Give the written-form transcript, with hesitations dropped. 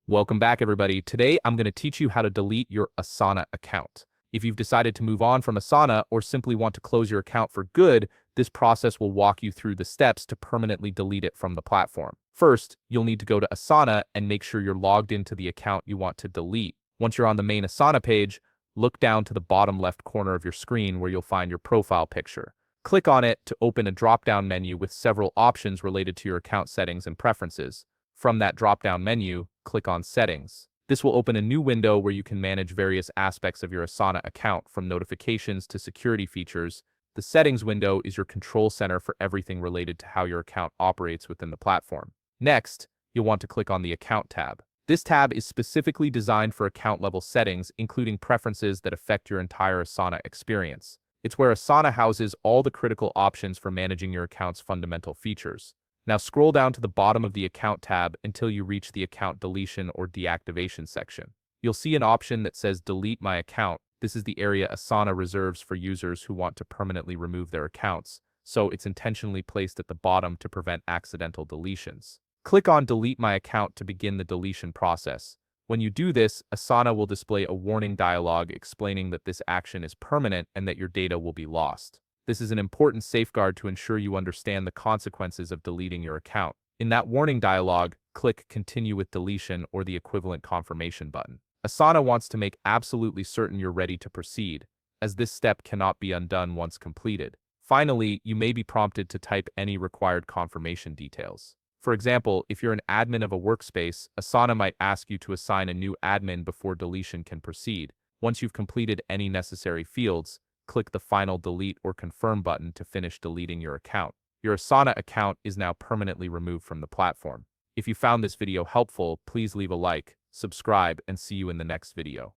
Welcome back, everybody. Today, I'm going to teach you how to delete your Asana account. If you've decided to move on from Asana or simply want to close your account for good, this process will walk you through the steps to permanently delete it from the platform. First, you'll need to go to Asana and make sure you're logged into the account you want to delete. Once you're on the main Asana page, look down to the bottom left corner of your screen where you'll find your profile picture. Click on it to open a drop-down menu with several options related to your account settings and preferences. From that drop-down menu, click on Settings. This will open a new window where you can manage various aspects of your Asana account, from notifications to security features. The Settings window is your control center for everything related to how your account operates within the platform. Next, you'll want to click on the Account tab. This tab is specifically designed for account-level settings, including preferences that affect your entire Asana experience. It's where Asana houses all the critical options for managing your account's fundamental features. Now scroll down to the bottom of the Account tab until you reach the Account Deletion or Deactivation section. You'll see an option that says Delete My Account. This is the area Asana reserves for users who want to permanently remove their accounts, so it's intentionally placed at the bottom to prevent accidental deletions. Click on Delete My Account to begin the deletion process. When you do this, Asana will display a warning dialog explaining that this action is permanent and that your data will be lost. This is an important safeguard to ensure you understand the consequences of deleting your account. In that warning dialog, click Continue with Deletion or the equivalent confirmation button. Asana wants to make absolutely certain you're ready to proceed, as this step cannot be undone once completed. Finally, you may be prompted to type any required confirmation details. For example, if you're an admin of a workspace, Asana might ask you to assign a new admin before deletion can proceed. Once you've completed any necessary fields, click the final Delete or Confirm button to finish deleting your account. Your Asana account is now permanently removed from the platform. If you found this video helpful, please leave a like, subscribe, and see you in the next video.